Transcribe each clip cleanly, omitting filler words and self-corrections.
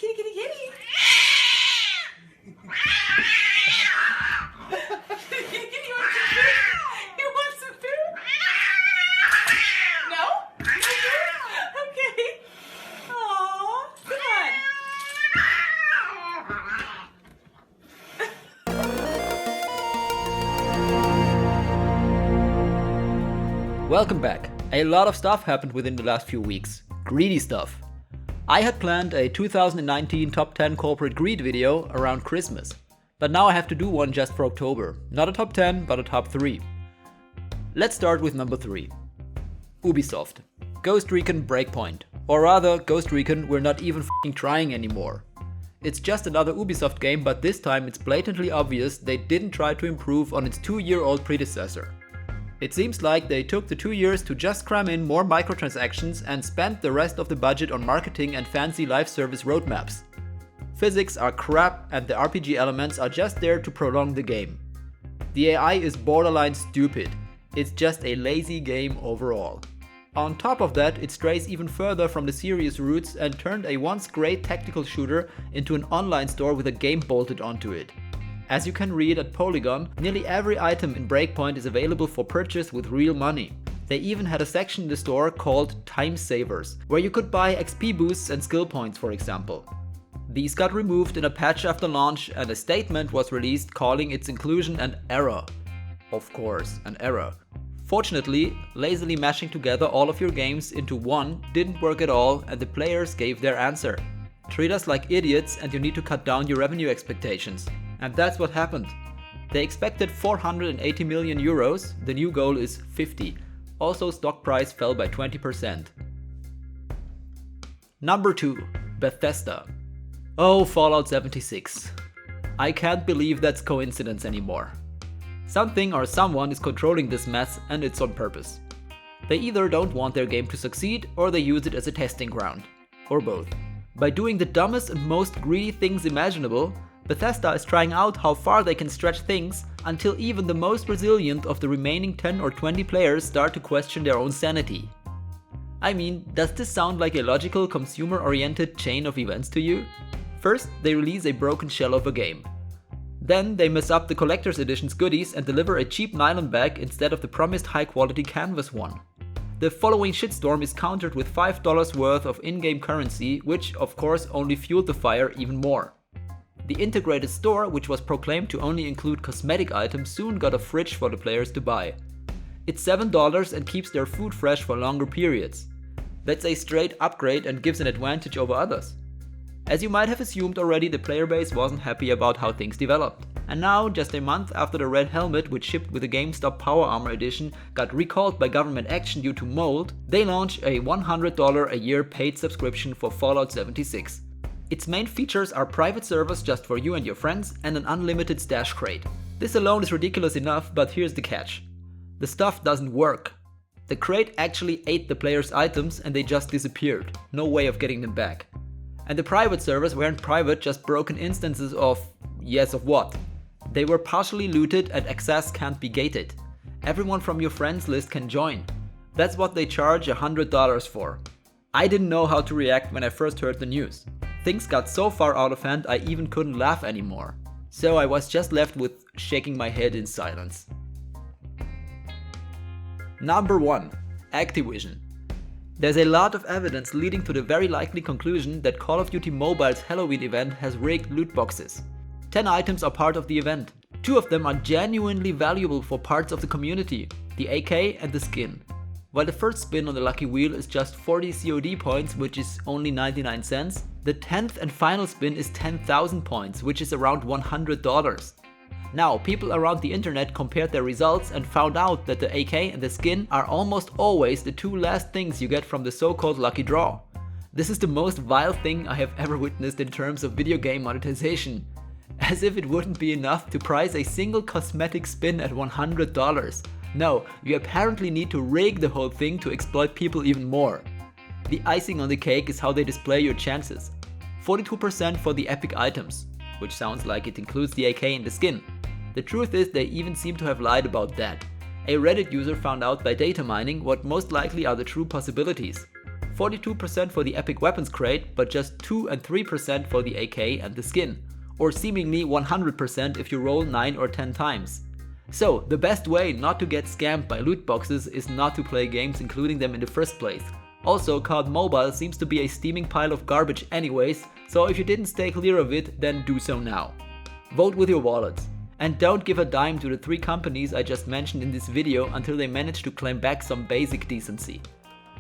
Kitty, kitty, kitty. Kitty, kitty, you want some food? You want some food? No? No food? Okay. Aww, come on. Welcome back. A lot of stuff happened within the last few weeks. Greedy stuff. I had planned a 2019 top 10 corporate greed video around Christmas, but now I have to do one just for October. Not a top 10, but a top 3. Let's start with number 3. Ubisoft. Ghost Recon Breakpoint. Or rather, Ghost Recon we're not even f***ing trying anymore. It's just another Ubisoft game, but this time it's blatantly obvious they didn't try to improve on its 2-year-old predecessor. It seems like they took the 2 years to just cram in more microtransactions and spent the rest of the budget on marketing and fancy live service roadmaps. Physics are crap and the RPG elements are just there to prolong the game. The AI is borderline stupid. It's just a lazy game overall. On top of that, it strays even further from the serious roots and turned a once great tactical shooter into an online store with a game bolted onto it. As you can read at Polygon, nearly every item in Breakpoint is available for purchase with real money. They even had a section in the store called Time Savers, where you could buy XP boosts and skill points, for example. These got removed in a patch after launch and a statement was released calling its inclusion an error. Of course, an error. Fortunately, lazily mashing together all of your games into one didn't work at all and the players gave their answer. Treat us like idiots and you need to cut down your revenue expectations. And that's what happened. They expected 480 million euros, the new goal is 50. Also, stock price fell by 20%. Number 2. Bethesda. Oh, Fallout 76. I can't believe that's coincidence anymore. Something or someone is controlling this mess and it's on purpose. They either don't want their game to succeed or they use it as a testing ground. Or both. By doing the dumbest and most greedy things imaginable, Bethesda is trying out how far they can stretch things until even the most resilient of the remaining 10 or 20 players start to question their own sanity. I mean, does this sound like a logical consumer-oriented chain of events to you? First, they release a broken shell of a game. Then they mess up the collector's edition's goodies and deliver a cheap nylon bag instead of the promised high-quality canvas one. The following shitstorm is countered with $5 worth of in-game currency, which of course only fueled the fire even more. The integrated store, which was proclaimed to only include cosmetic items, soon got a fridge for the players to buy. It's $7 and keeps their food fresh for longer periods. That's a straight upgrade and gives an advantage over others. As you might have assumed already, the player base wasn't happy about how things developed. And now, just a month after the red helmet, which shipped with the GameStop Power Armor edition, got recalled by government action due to mold, they launch a $100 a year paid subscription for Fallout 76. Its main features are private servers just for you and your friends and an unlimited stash crate. This alone is ridiculous enough, but here's the catch. The stuff doesn't work. The crate actually ate the players' items and they just disappeared. No way of getting them back. And the private servers weren't private, just broken instances of, yes, of what? They were partially looted and access can't be gated. Everyone from your friends list can join. That's what they charge $100 for. I didn't know how to react when I first heard the news. Things got so far out of hand I even couldn't laugh anymore. So I was just left with shaking my head in silence. Number 1. Activision. There's a lot of evidence leading to the very likely conclusion that Call of Duty Mobile's Halloween event has rigged loot boxes. 10 items are part of the event. 2 of them are genuinely valuable for parts of the community, the AK and the skin. While the first spin on the lucky wheel is just 40 COD points, which is only 99 cents, the 10th and final spin is 10,000 points, which is around $100. Now, people around the internet compared their results and found out that the AK and the skin are almost always the 2 last things you get from the so-called lucky draw. This is the most vile thing I have ever witnessed in terms of video game monetization. As if it wouldn't be enough to price a single cosmetic spin at $100. No, you apparently need to rig the whole thing to exploit people even more. The icing on the cake is how they display your chances. 42% for the epic items, which sounds like it includes the AK and the skin. The truth is they even seem to have lied about that. A Reddit user found out by data mining what most likely are the true possibilities. 42% for the epic weapons crate, but just 2 and 3% for the AK and the skin. Or seemingly 100% if you roll 9 or 10 times. So, the best way not to get scammed by loot boxes is not to play games including them in the first place. Also, COD Mobile seems to be a steaming pile of garbage anyways, so if you didn't stay clear of it, then do so now. Vote with your wallets. And don't give a dime to the 3 companies I just mentioned in this video until they manage to claim back some basic decency.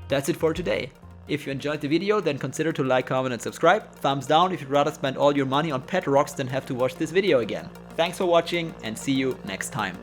That's it for today. If you enjoyed the video, then consider to like, comment and subscribe. Thumbs down if you'd rather spend all your money on pet rocks than have to watch this video again. Thanks for watching and see you next time.